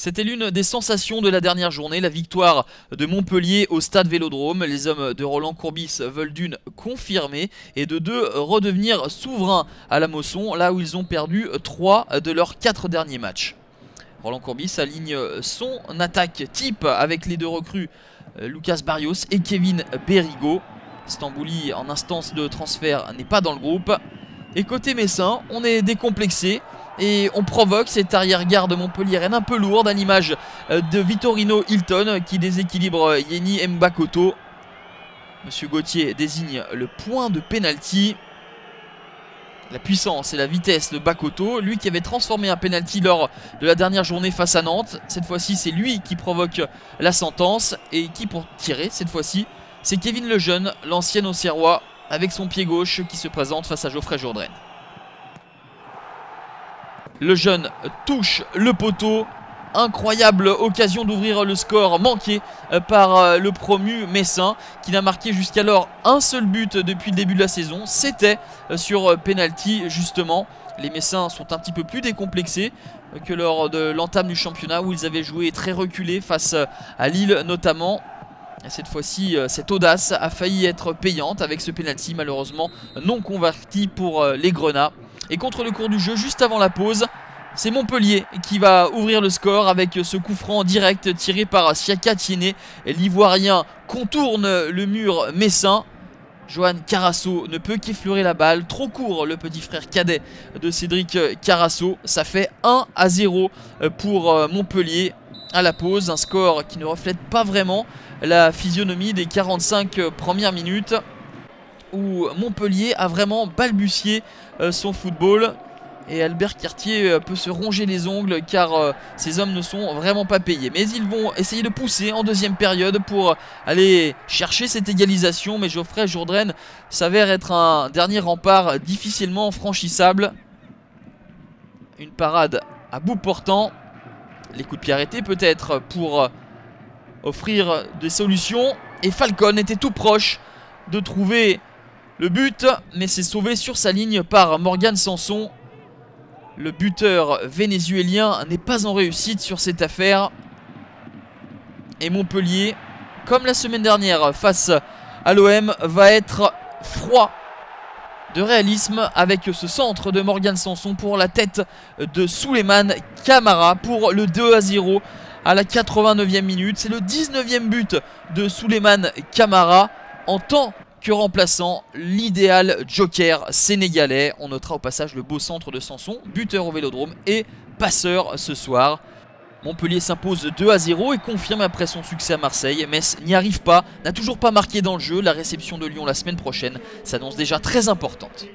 C'était l'une des sensations de la dernière journée, la victoire de Montpellier au stade Vélodrome. Les hommes de Roland Courbis veulent d'une confirmer et de deux redevenir souverains à la Mosson, là où ils ont perdu 3 de leurs 4 derniers matchs. Roland Courbis aligne son attaque type avec les deux recrues Lucas Barrios et Kevin Berigo. Stambouli en instance de transfert n'est pas dans le groupe. Et côté messin, on est décomplexé et on provoque cette arrière-garde montpelliéraine un peu lourde à l'image de Vitorino Hilton qui déséquilibre Yeni Mbakoto. Monsieur Gauthier désigne le point de pénalty. La puissance et la vitesse de Bakoto, lui qui avait transformé un pénalty lors de la dernière journée face à Nantes. Cette fois-ci, c'est lui qui provoque la sentence et qui, pour tirer cette fois-ci, c'est Kevin Lejeune, l'ancien Auxerrois, avec son pied gauche qui se présente face à Geoffrey Jourdain. Lejeune touche le poteau. Incroyable occasion d'ouvrir le score manqué par le promu messin qui n'a marqué jusqu'alors un seul but depuis le début de la saison. C'était sur penalty justement. Les Messins sont un petit peu plus décomplexés que lors de l'entame du championnat où ils avaient joué très reculés face à Lille notamment. Et cette fois-ci, cette audace a failli être payante avec ce penalty malheureusement non converti pour les Grenats. Et contre le cours du jeu, juste avant la pause, c'est Montpellier qui va ouvrir le score avec ce coup franc direct tiré par Siaka Tiéné. L'Ivoirien contourne le mur messin. Johan Carasso ne peut qu'effleurer la balle. Trop court le petit frère cadet de Cédric Carasso. Ça fait 1-0 pour Montpellier à la pause. Un score qui ne reflète pas vraiment la physionomie des 45 premières minutes où Montpellier a vraiment balbutié son football. Et Albert Cartier peut se ronger les ongles car ces hommes ne sont vraiment pas payés. Mais ils vont essayer de pousser en deuxième période pour aller chercher cette égalisation. Mais Geoffrey Jourdain s'avère être un dernier rempart difficilement franchissable. Une parade à bout portant. Les coups de pied arrêtés peut-être pour offrir des solutions. Et Falcon était tout proche de trouver le but. Mais c'est sauvé sur sa ligne par Morgan Sanson. Le buteur vénézuélien n'est pas en réussite sur cette affaire. Et Montpellier, comme la semaine dernière face à l'OM, va être froid de réalisme avec ce centre de Morgan Sanson pour la tête de Souleymane Camara pour le 2-0 à la 89e minute. C'est le 19e but de Souleymane Camara en tant que remplaçant, l'idéal joker sénégalais. On notera au passage le beau centre de Sanson, buteur au Vélodrome et passeur ce soir. Montpellier s'impose 2-0 et confirme après son succès à Marseille. Metz n'y arrive pas, n'a toujours pas marqué dans le jeu. La réception de Lyon la semaine prochaine s'annonce déjà très importante.